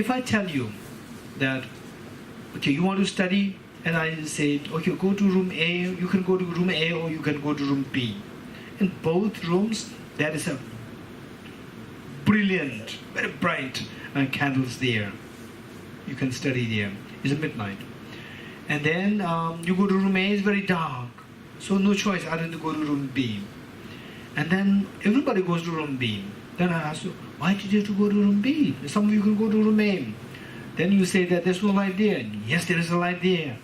if I tell you that, okay, you want to study, and I say, okay, go to room A, you can go to room A or you can go to room B. In both rooms, there is a brilliant, very bright candles there. You can study there. It's midnight. And then you go to room A, it's very dark. So no choice other than to go to room B. And then everybody goes to room B. Then I ask you, why did you have to go to room B? Some of you can go to room A. Then you say that there's no light there. Yes, there is a light there.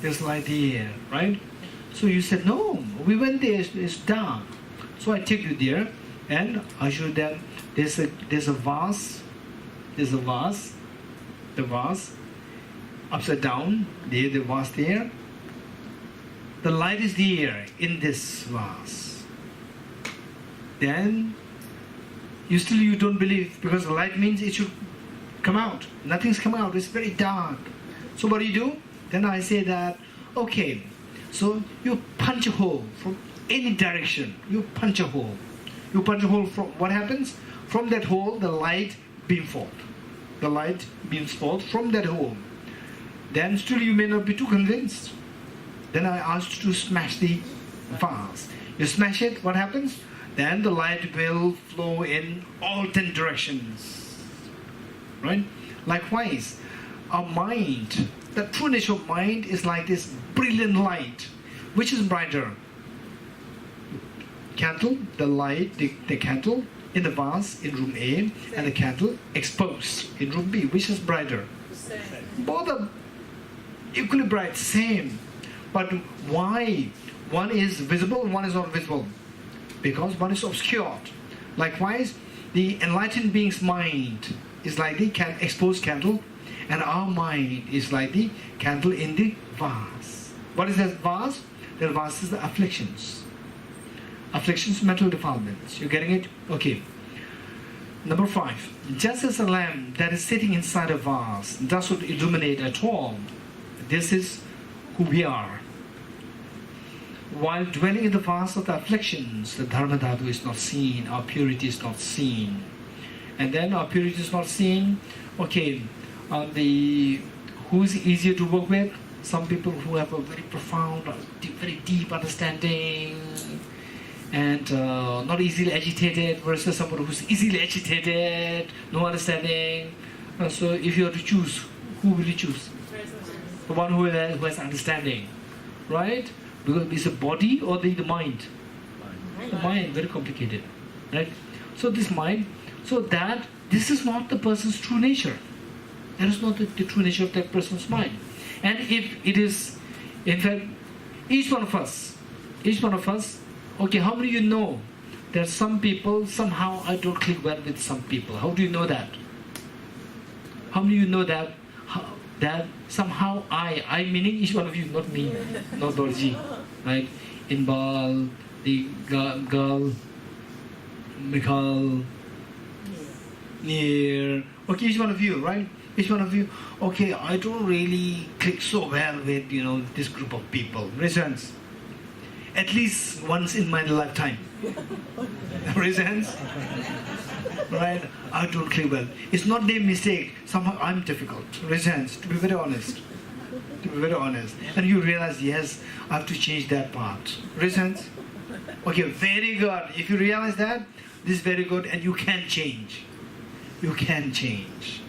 There's light there, right? So you said, no, we went there, it's dark. So I take you there and I show them there's a vase, the vase, upside down, there, the vase there. The light is there in this vase. Then you don't believe, because the light means it should come out. Nothing's come out, it's very dark. So what do? Then I say that, okay, so you punch a hole from any direction. You punch a hole. You punch a hole from, what happens? From that hole, the light beams forth. The light beams forth from that hole. Then still you may not be too convinced. Then I asked you to smash the vase. You smash it, what happens? Then the light will flow in all 10 directions. Right? Likewise, our mind, the true nature of mind is like this brilliant light. Which is brighter? Candle, the light, the candle in the vase in room A, and the candle exposed in room B. Which is brighter? Same. Both are equally bright, same. But why one is visible and one is not visible? Because one is obscured. Likewise, the enlightened being's mind is like the exposed candle, and our mind is like the candle in the vase. What is that vase? The vase is the afflictions. Afflictions, mental defilements. You getting it? Okay. Number 5. Just as a lamp that is sitting inside a vase does not illuminate at all, this is who we are. While dwelling in the vase of the afflictions, the Dharmadhatu is not seen, our purity is not seen. And then our purity is not seen, okay, who is easier to work with? Some people who have a very profound, very deep understanding and not easily agitated, versus someone who's easily agitated, no understanding. So if you have to choose, who will you choose? The one who has understanding, right? Because it's a body or the mind? The mind, very complicated, right? So this mind, so that this is not the person's true nature. That is not the true nature of that person's mind. And if it is, in fact, each one of us, okay, how many of you know that some people, somehow I don't click well with some people? How do you know that? How many of you know that? That somehow I meaning each one of you, not me, not Dorji, right? Inbal, the girl, Mikhal, Near, okay, each one of you, right? Each one of you, okay, I don't really click so well with, this group of people. Raise hands. At least once in my lifetime. Raise hands. Right? I don't click well. It's not their mistake. Somehow I'm difficult. Raise hands. To be very honest. And you realize, yes, I have to change that part. Raise hands. Okay, very good. If you realize that, this is very good, and you can change. You can change.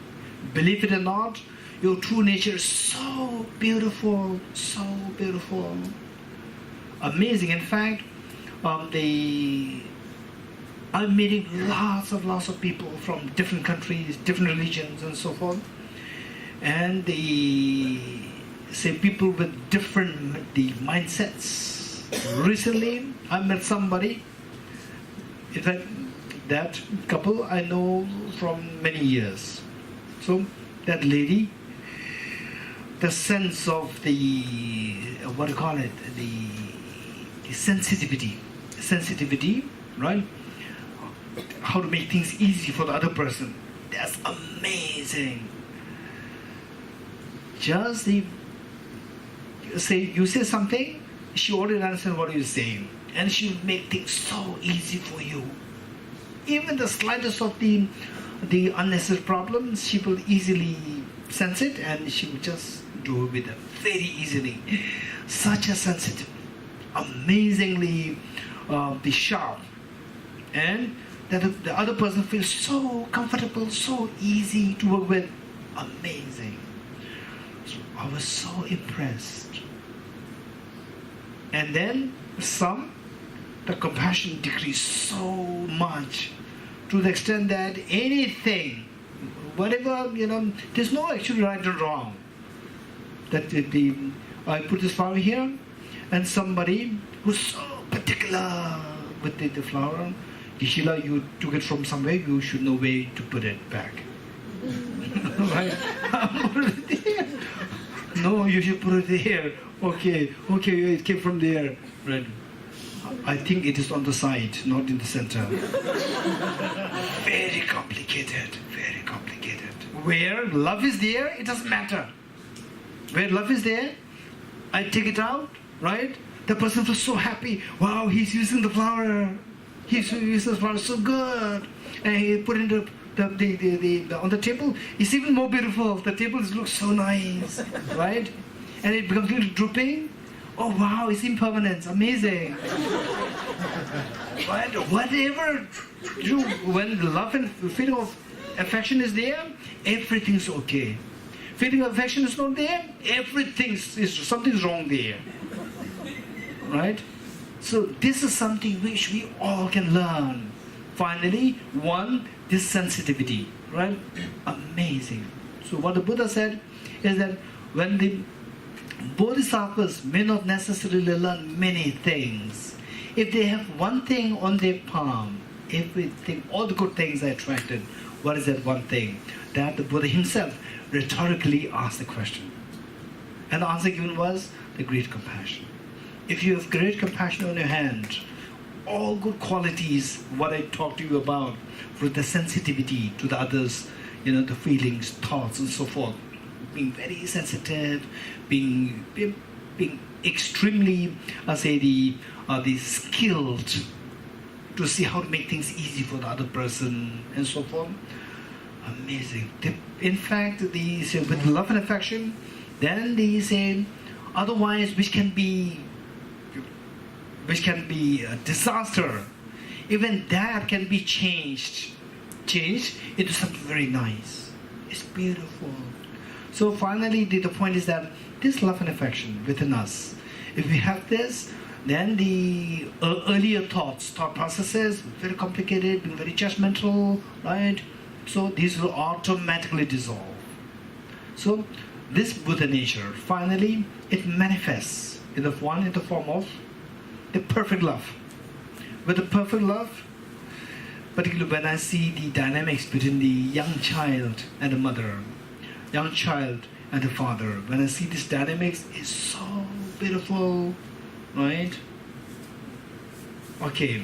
Believe it or not, your true nature is so beautiful, amazing. In fact, I'm meeting lots of people from different countries, different religions, and so forth. And people with different mindsets. Recently, I met somebody. In fact, that couple I know from many years. So that lady, the sense of the sensitivity, right? How to make things easy for the other person. That's amazing. Just you say something, she already understands what you're saying, and she'll make things so easy for you. Even the slightest of the the unnecessary problems, she will easily sense it and she will just do it with them very easily. Such a sensitive, amazingly sharp, and that the other person feels so comfortable, so easy to work with. Amazing. So I was so impressed. And then the compassion decreased so much to the extent that anything, whatever, there's no actually right or wrong. That I put this flower here, and somebody who's so particular with the flower, Sheila, you took it from somewhere, you should know where to put it back. Right? No, you should put it there. Okay, it came from there. Right. I think it is on the side, not in the center. Very complicated, very complicated. Where love is there, it doesn't matter. Where love is there, I take it out, right? The person was so happy. Wow, he's using the flower. He's using the flower so good. And he put it on the table. It's even more beautiful. The table looks so nice, right? And it becomes a little drooping. Oh wow, it's impermanent, amazing. Right? Whatever you, when the love and feeling of affection is there, everything's okay. Feeling of affection is not there, something's wrong there. Right? So this is something which we all can learn. Finally, one, this sensitivity, right? Amazing. So what the Buddha said is that when the Bodhisattvas may not necessarily learn many things, if they have one thing on their palm, everything, all the good things are attracted, what is that one thing? That the Buddha himself rhetorically asked the question. And the answer given was the great compassion. If you have great compassion on your hand, all good qualities, what I talked to you about, for the sensitivity to the others, the feelings, thoughts, and so forth, being very sensitive, being extremely, the skilled to see how to make things easy for the other person, and so forth. Amazing. In fact, with love and affection, then they say, otherwise, which can be a disaster, even that can be changed into something very nice. It's beautiful. So finally, the point is that this love and affection within us, if we have this, then the earlier thought processes, very complicated, very judgmental, right? So these will automatically dissolve. So this Buddha nature, finally, it manifests in the form of the perfect love. With the perfect love, particularly when I see the dynamics between the young child and the mother, young child and the father, when I see this dynamics, it's so beautiful, right? Okay,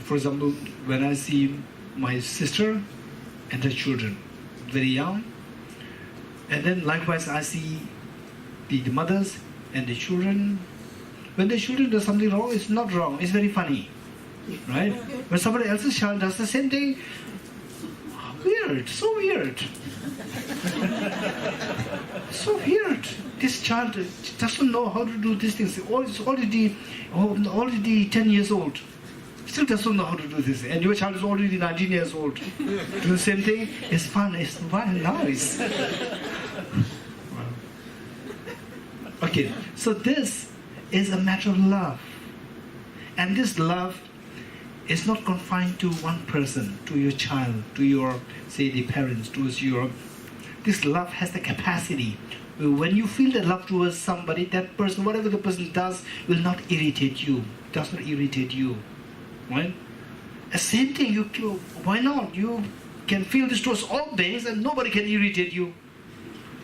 for example, when I see my sister and her children, very young, and then likewise I see the mothers and the children. When the children do something wrong, it's not wrong, it's very funny, right? When somebody else's child does the same thing, weird, so weird. So weird. This child doesn't know how to do these things. It's already 10 years old. Still doesn't know how to do this. And your child is already 19 years old. Do the same thing. It's fun. It's fun. Nice. Okay. So this is a matter of love. And this love is not confined to one person, to your child, to your, say, the parents, towards your... This love has the capacity. When you feel the love towards somebody, that person, whatever the person does, will not irritate you. Does not irritate you. Right? The same thing, why not? You can feel this towards all things and nobody can irritate you.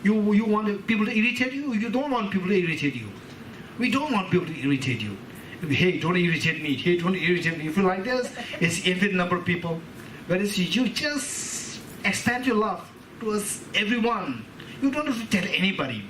You want people to irritate you? You don't want people to irritate you. We don't want people to irritate you. Hey, don't irritate me. Hey, don't irritate me. If you like this, it's infinite number of people. Whereas you just expand your love towards everyone. You don't have to tell anybody.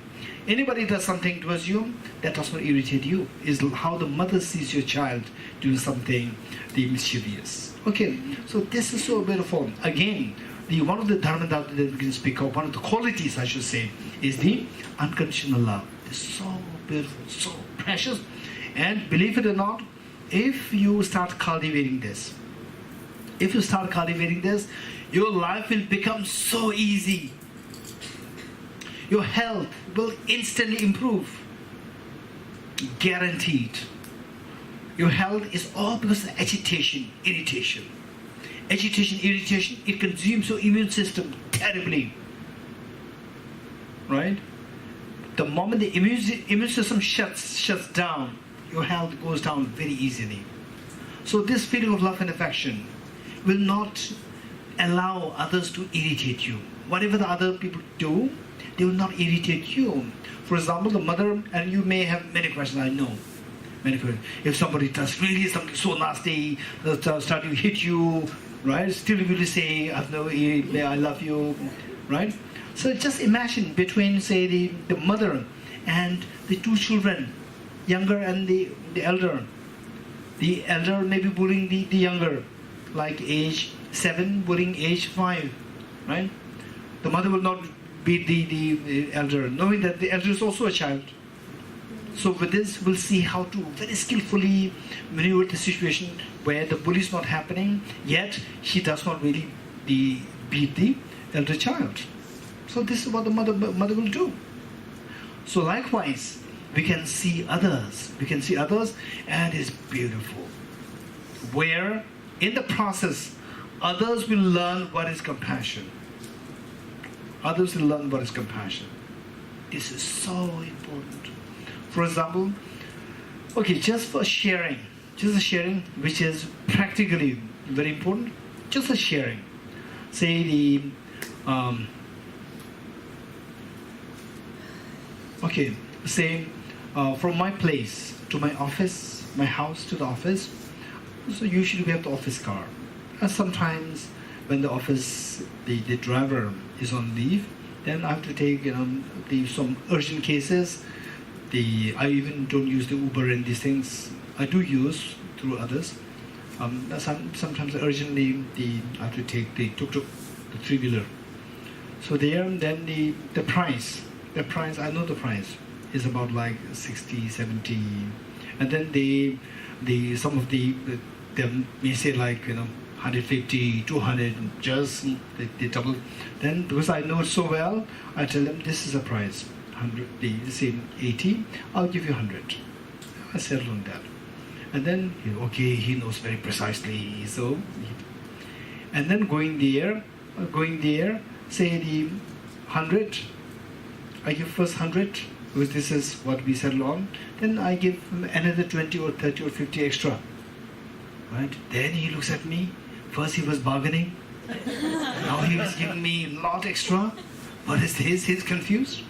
Anybody does something towards you, that does not irritate you. Is how the mother sees your child doing something mischievous Okay, so this is so beautiful. Again, one of the Dharmadhatu that we can speak of, one of the qualities I should say, is the unconditional love. It's so beautiful, so precious. And believe it or not, if you start cultivating this, your life will become so easy. Your health will instantly improve. Guaranteed. Your health is all because of agitation, irritation. Agitation, irritation, it consumes your immune system terribly. Right? The moment the immune system shuts down, your health goes down very easily. So this feeling of love and affection will not allow others to irritate you. Whatever the other people do, they will not irritate you. For example, the mother, and you may have many questions, I know. Many questions. If somebody does really something so nasty, start to hit you, right? Still you will say, I love you, right? So just imagine between, say, the mother and the two children, younger and the elder. The elder may be bullying the younger, like age 7 bullying age 5, right? The mother will not beat the elder, knowing that the elder is also a child. So with this, we'll see how to very skillfully maneuver the situation where the bully is not happening, yet she does not really beat the elder child. So this is what the mother will do. So likewise, we can see others. And it's beautiful. Where in the process, others will learn what is compassion. This is so important. For example, okay, just a sharing, which is practically very important. Just a sharing. Say from my place to my office, my house to the office. So usually we have the office car. And sometimes when the office, the driver is on leave, then I have to take some urgent cases. I even don't use the Uber and these things. I do use through others. Sometimes urgently I have to take the tuk-tuk, the three-wheeler. So there, then the price, I know the price is about like 60, 70, and then some of they may say like 150, 200, just they double. Then because I know it so well, I tell them this is a price. 100, they say 80, I'll give you 100. I settle on that. And then, he knows very precisely. So, and then going there, say the 100, I give first 100, because this is what we settle on. Then I give another 20 or 30 or 50 extra. Right? Then he looks at me. First he was bargaining. Now he was giving me a lot extra. What is this? He's confused.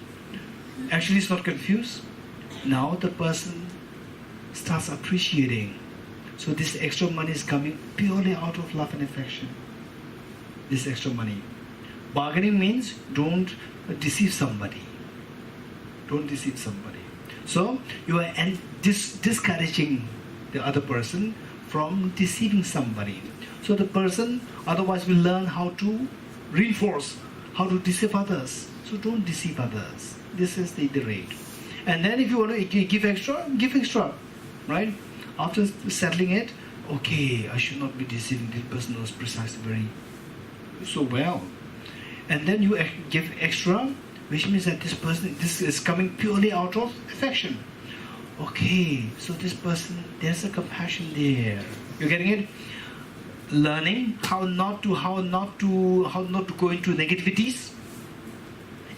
Actually, he's not confused. Now the person starts appreciating. So this extra money is coming purely out of love and affection. This extra money. Bargaining means don't deceive somebody. So you are discouraging the other person from deceiving somebody. So the person otherwise will learn how to reinforce, how to deceive others. So don't deceive others. This is the rate. And then if you want to give extra, right? After settling it, I should not be deceiving. This person knows precisely very so well. And then you give extra, which means that this is coming purely out of affection. So this person, there's a compassion there. You're getting it? Learning how not to go into negativities,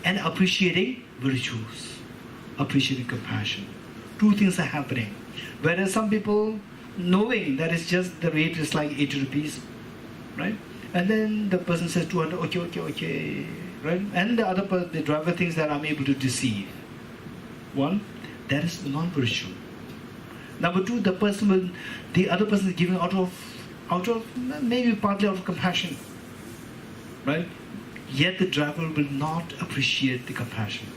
and appreciating virtues, appreciating compassion. Two things are happening. Whereas some people, knowing that it's just the rate is like 80 rupees, right? And then the person says 200, okay, right? And the other person, the driver thinks that I'm able to deceive. One, that is non-virtue. Number two, the other person is giving out of maybe partly out of compassion, right? Yet the driver will not appreciate the compassion,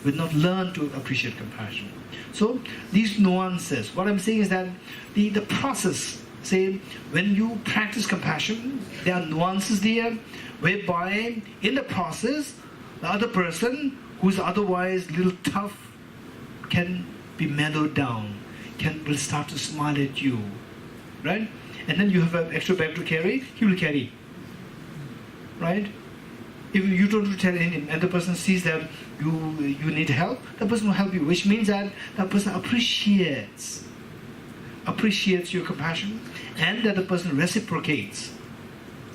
will not learn to appreciate compassion. So these nuances, what I'm saying is that the process say, when you practice compassion, there are nuances there, whereby in the process, the other person who's otherwise a little tough can be mellowed down, will start to smile at you, right? And then you have an extra bag to carry, he will carry, right? If you don't tell him and the person sees that you need help, the person will help you, which means that that person appreciates your compassion, and that the person reciprocates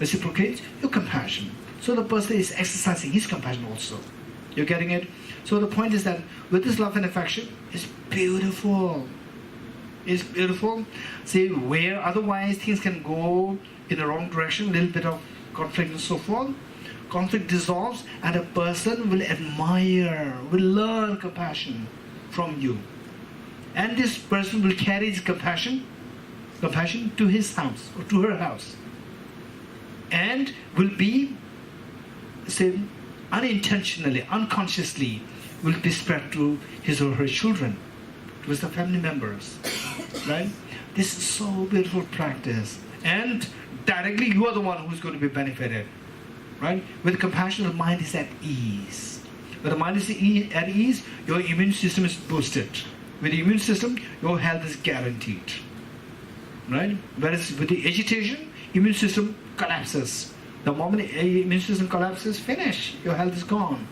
your compassion. So the person is exercising his compassion also. You're getting it? So the point is that with this love and affection, it's beautiful. It's beautiful. See, where otherwise things can go in the wrong direction, a little bit of conflict and so forth, conflict dissolves and a person will admire, will learn compassion from you. And this person will carry his compassion to his house or to her house. And will be, say, unintentionally, unconsciously, will be spread to his or her children, to his family members. Right? This is so beautiful practice. And directly you are the one who's going to be benefited. Right? With compassion, the mind is at ease. When the mind is at ease, your immune system is boosted. With the immune system, your health is guaranteed. Right? Whereas with the agitation, immune system collapses. The moment the immune system collapses, finish. Your health is gone.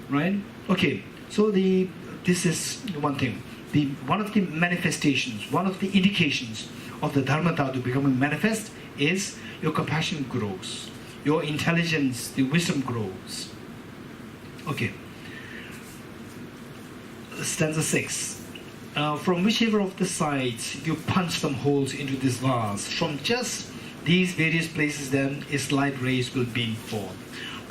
Right? Okay. So this is one thing. One of the manifestations, one of the indications of the Dharmadhatu becoming manifest is your compassion grows. Your intelligence, the wisdom grows. Okay. Stanza 6. From whichever of the sides you punch some holes into this vase, from just these various places then a slight rays will beam forth.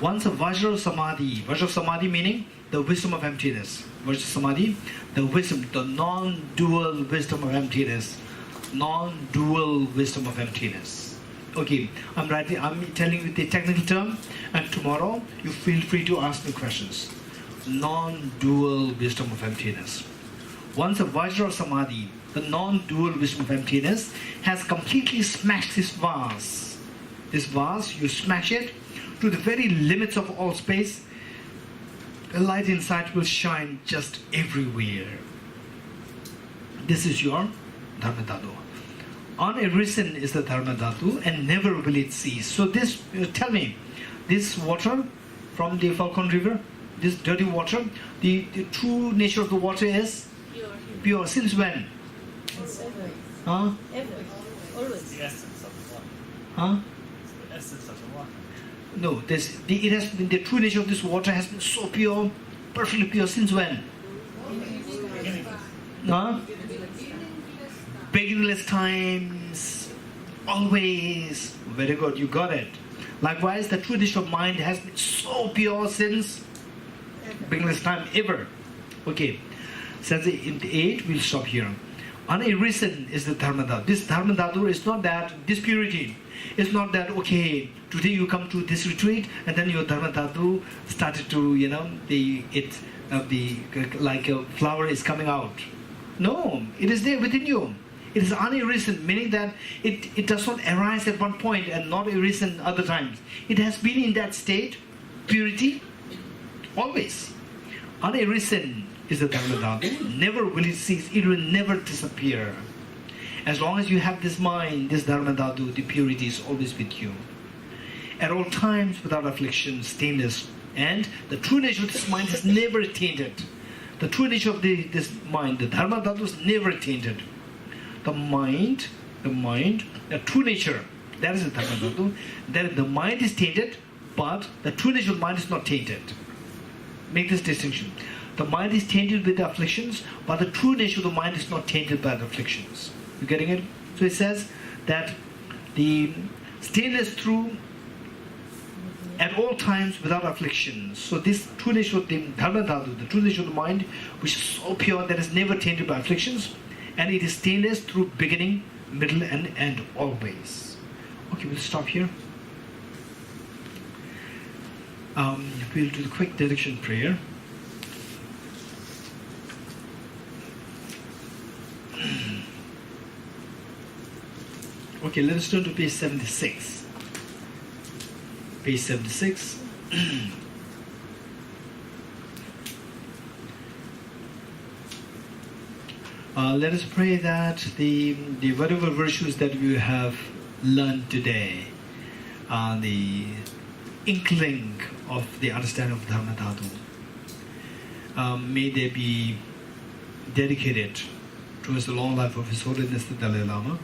Once a Vajra Samadhi meaning the wisdom of emptiness. Vajra Samadhi, the wisdom, the non-dual wisdom of emptiness. Non-dual wisdom of emptiness. Okay, I'm telling you the technical term, and tomorrow you feel free to ask me questions. Non-dual wisdom of emptiness. Once a Vajra Samadhi, the non-dual wisdom of emptiness, has completely smashed this vase. This vase, you smash it to the very limits of all space, the light inside will shine just everywhere. This is your Dharmadhatu. Unarisen is the Dharmadhatu and never will it cease. So this, tell me, this water from the Falcon River, this dirty water, the true nature of the water is? Pure. Since when? Ever. Huh? Ever. Always. The essence of the water. Huh? It's the essence of the water. No, it has been, the true nature of this water has been so pure, perfectly pure since when? Huh? Beginningless times, always. Very good, you got it. Likewise, the true nature of mind has been so pure since beginningless time ever. Okay, since in the 8, we'll stop here. Unarisen is the Dharmadhatu. This Dharmadhatu is not that, this purity. It's not that, okay, today you come to this retreat and then your Dharmadhatu started to, like a flower is coming out. No, it is there within you. It is unarisen, meaning that it does not arise at one point and not arisen other times. It has been in that state, purity, always. Unarisen is the Dharmadhatu. Never will it cease. It will never disappear. As long as you have this mind, this Dharmadhatu, the purity is always with you. At all times, without affliction, stainless. And the true nature of this mind is never tainted. The true nature of this mind, the Dharmadhatu, is never tainted. The mind, the true nature, that is the Dharmadhatu. That the mind is tainted, but the true nature of mind is not tainted. Make this distinction. The mind is tainted with the afflictions, but the true nature of the mind is not tainted by the afflictions. You getting it? So it says that the stainless true at all times without afflictions. So this true nature of the Dharmadhatu, the true nature of the mind, which is so pure that is never tainted by afflictions, and it is stainless through beginning, middle, and end always. Okay, we'll stop here. We'll do the quick direction prayer. Okay, let us turn to page 76. Page 76. Let us pray that the whatever virtues that we have learned today, the inkling of the understanding of Dharmadhatu, may they be dedicated towards the long life of His Holiness the Dalai Lama,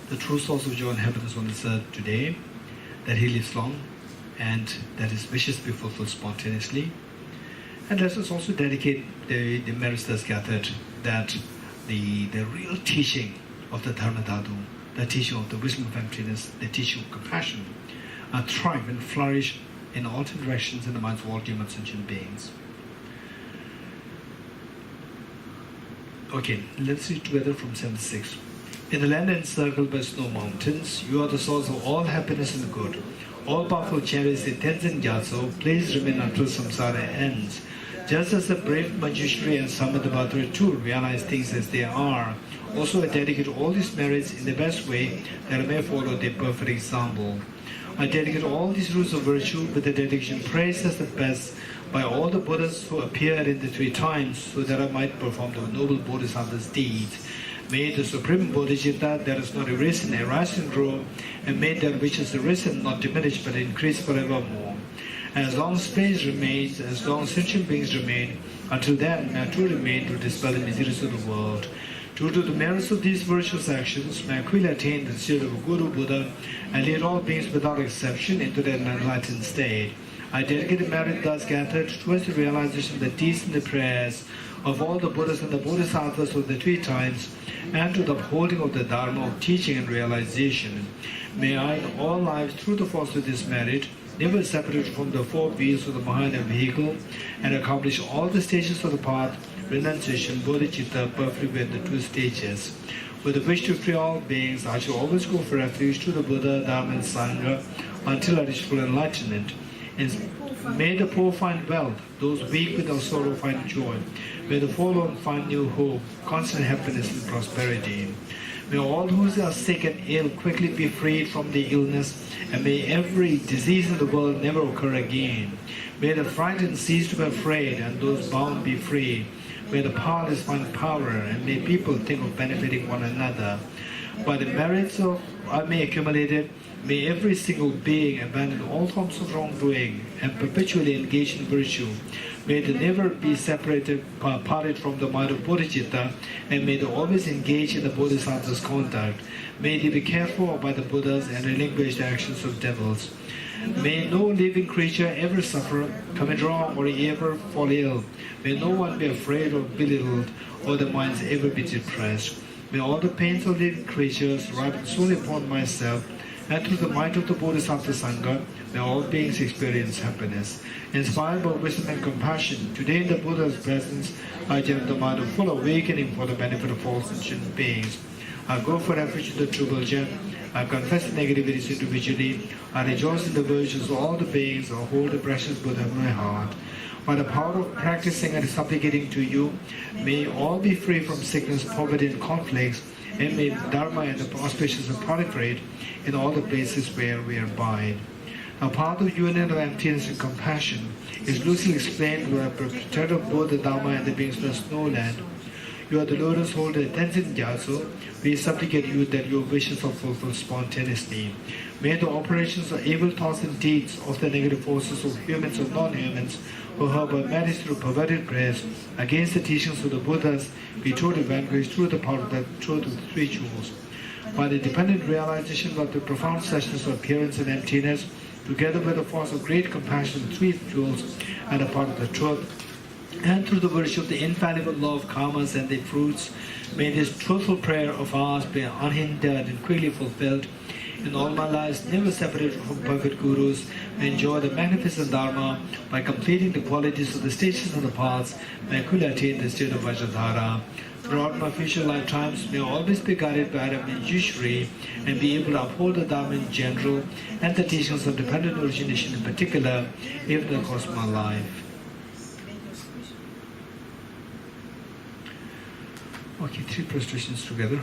the true source of joy and happiness on this earth today, that he lives long and that his wishes be fulfilled spontaneously. And let us also dedicate the merits that's gathered, that the real teaching of the Dharmadhatu, the teaching of the wisdom of emptiness, the teaching of compassion, thrive and flourish in all directions in the minds of all human sentient beings. Okay, let's read together from 76. In the land encircled by snow mountains, you are the source of all happiness and good. All-powerful chariots in Tenzin Gyatso, please remain until samsara ends. Just as the brave Manjushri and Dharmadhatu too realize things as they are, also I dedicate all these merits in the best way that I may follow their perfect example. I dedicate all these rules of virtue with the dedication praised as the best by all the Buddhas who appeared in the 3 times, so that I might perform the noble Bodhisattva's deeds. May the Supreme Bodhicitta that is not erased and arise and grow, and may that which is arisen not diminish but increase forevermore. As long as space remains, as long as sentient beings remain, until then may I truly remain to dispel the miseries of the world. Due to the merits of these virtuous actions, may I quickly attain the state of a Guru Buddha and lead all beings without exception into their enlightened state. I dedicate the merit thus gathered towards the realization of the deeds and the prayers of all the Buddhas and the Bodhisattvas of the 3 times, and to the upholding of the Dharma of teaching and realization. May I in all lives, through the force of this merit, never separate from the 4 wheels of the Mahayana vehicle, and accomplish all the stages of the path, renunciation, bodhicitta, perfectly with the 2 stages. With the wish to free all beings, I shall always go for refuge to the Buddha, Dharma and Sangha until I reach full enlightenment. And may the poor find wealth, those weak without sorrow find joy. May the forlorn find new hope, constant happiness and prosperity. May all who are sick and ill quickly be freed from the illness, and may every disease in the world never occur again. May the frightened cease to be afraid, and those bound be free. May the powerless find power, and may people think of benefiting one another. By the merits of I may accumulate it, may every single being abandon all forms of wrongdoing and perpetually engage in virtue. May they never be separated, parted from the mind of bodhicitta, and may they always engage in the bodhisattva's conduct. May they be cared for by the Buddhas and relinquish the actions of devils. May no living creature ever suffer, commit wrong, or ever fall ill. May no one be afraid or belittled, or their minds ever be depressed. May all the pains of living creatures ripen solely upon myself, and through the might of the Bodhisattva Sangha, may all beings experience happiness. Inspired by wisdom and compassion, today in the Buddha's presence, I generate the mind of full awakening for the benefit of all sentient beings. I go for refuge in the true religion. I confess the negativities individually. I rejoice in the virtues of all the beings. I hold the precious Buddha in my heart. By the power of practicing and supplicating to you, may all be free from sickness, poverty, and conflicts, and may Dharma and the auspicious proliferate in all the places where we abide. A path of union of emptiness and compassion is loosely explained by a protector of both the Dharma and the beings of the snowland. You are the lotus holder at Tenzin Gyatso. We supplicate you that your wishes are fulfilled spontaneously. May the operations of evil thoughts and deeds of the negative forces of humans or non-humans who have managed through perverted prayers against the teachings of the Buddhas be totally vanquished through the power of the truth of the 3 jewels. By the dependent realization of the profound suchness of appearance and emptiness, together with the force of great compassion of the 3 jewels and a part of the truth, and through the virtue of the infallible law of karmas and their fruits, may this truthful prayer of ours be unhindered and quickly fulfilled. In all my lives, never separated from perfect gurus, may enjoy the magnificent Dharma by completing the qualities of the stages and the paths, may I quickly attain the state of Vajradhara. Throughout my future lifetimes, may I always be guided by Adam and Manjushri and be able to uphold the Dharma in general and the teachings of dependent origination in particular, even in the course of my life. Okay, 3 prostrations together.